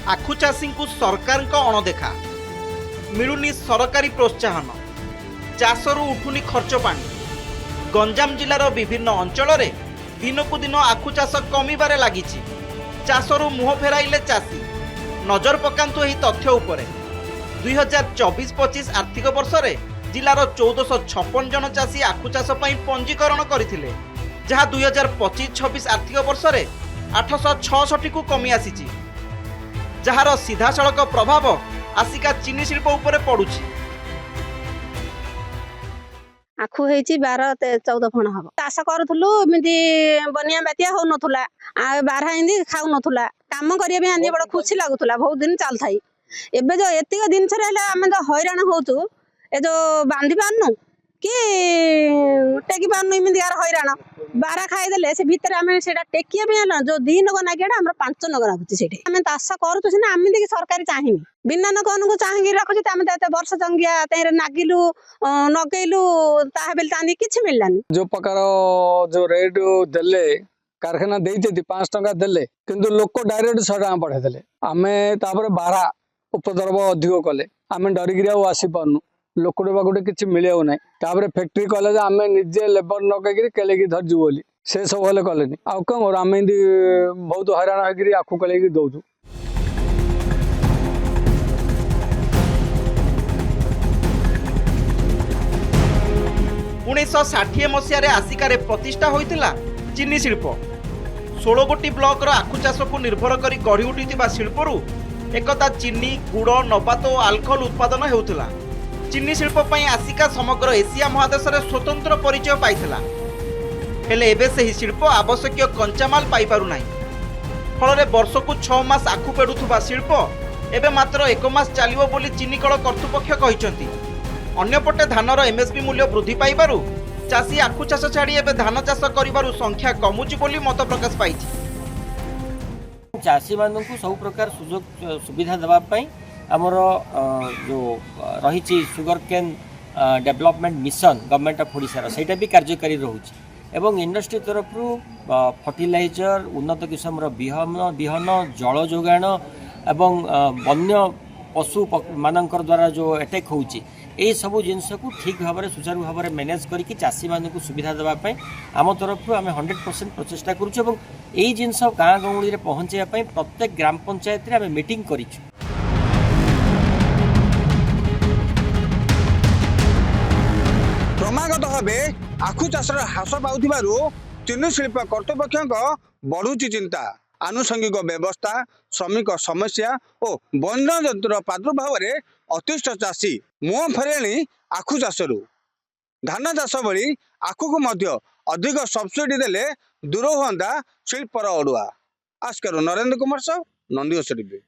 आखु चाषी को सरकार अणदेखा मिलुनी सरकारी प्रोत्साहन चाषर उठुनी खर्च पानी। गंजाम जिलार विभिन्न अंचल दिनकू दिन आखु चाष कमिबारे लागिछि। चाषर मुह फेराइले चाषी। नजर पकांतु एही तथ्य उपरे 2024-25 आर्थिक वर्ष में जिलार 1456 जन चाषी आखु चाष पई पंजीकरण करथिले, जहा 2025-26 आर्थिक वर्ष में 866 को कमी आसीछि, जार सीधा सड़क प्रभाव आसिका चीनी शिल्प उपरे पड़ुछि। आखु हेची 12-14 फण हम चाष करूथुलु। एमती बनिया बातिया हो नथुला, बारहा इंदी खाउ नथुला, काम करिया भी आंदी बड़ खुशी लागुथुला, बहुत दिन चल थाई। एबे जो एतिक दिन छरे हला आमे तो हैरान होतु, ए जो बांधी पारनु कि टेकी पारनु, इमिंदी यार हैरान। बारहा खाई देले से भीतर आमे सेटा टेकिया भी हला जो 2 नग नागेडा हमर 5 नग राखुची सेठी। आमे चाष करूतु सिना आमे देखि सरकारी चाहिनी बिना न कोन को चाहि रखुची, त आमे त वर्ष जंगिया तैरे नागिलु नगैलु ताहे बेल तांदी किछि मिललानी। जो प्रकार जो रेट देले कारखाना देते 5 टंका देले, किंतु लोक डायरेक्ट 100 टंका पढ़े देले। आमे तापर बारहा उपद्रव अधिक कले, आमे डरिगिरी आसी पारनु, लोकटे बाकुटे किछि मिलियो नै। तापर फैक्ट्री कॉलेज आमे निजे लेबर नगैगिरी केलेगी धरजु बोली से सब हले कलेनी। आ कम और आमे इंदी बहुत हैरान होगिरी आखु कलेगी दउजु। 1960 मसीह आसिकार प्रतिष्ठा होइतिला चीनी शिल्प। 16 गोटी ब्लॉक आखु चाष को निर्भर कर गढ़ी उठिथिबा शिल्परू एकता चीनी, गुड़, नबात और आल्कोहल उत्पादन हेउतिला। चीनी शिल्प पई आसिका समग्र एशिया महादेश रे स्वतंत्र परिचय पाइथिला। हेले एबे सही शिल्प आवश्यक कंचामाल पाई पारु नाही। फल वर्षकू 6 मास आखु पेडुथुबा शिल्प एबे मात्र 1 मास चलिबो बोली चीनी कल कर्तृपक्ष कहिसंती। अन्यपटे धानर एमएसपी मूल्य वृद्धि पाइबारु चाषी आखु चाष छाड़ी एबे धान चाष करिबारु संख्या कमुची बोली मत प्रकाश पाइछि। चाषी मानक सब प्रकार सुजोग सुविधा देवा आमर जो रही sugar cane development mission government of Odisha सेटा भी कार्यकारी रोचे एवं इंडस्ट्री तरफ फर्टिलाइजर, उन्नत किस्म बिहन, जल जोगाण एवं वन्य पशु मानकर द्वारा जो अटैक होची ए सबू जिनस को ठीक भाव में सुचारू भाव में मैनेज करके चाषी मानक सुविधा देवाई आम तरफ आम 100% प्रचेषा करुँ। यही जिनस गाँ गहली में पहुँचाई प्रत्येक ग्राम पंचायत आम मीटिंग करूँ। क्रमागत भाव आखु चाष ह्रास पाउथिबारु चीनी शिल्प कर्तृपक्ष बढ़ुची चिंता। आनुषंगिक व्यवस्था, श्रमिक समस्या और वन्य जंतुर प्रादुर्भाव में अतिष्ठ चाषी मुह फेराणी आखु चाषरू। धान चाष भली आखु को मध्य अधिक सब्सिडी देले दूर हुआ शिल्पर अड़ुआ। आस्कर नरेंद्र कुमार साहु, नंदीघोष टीवी।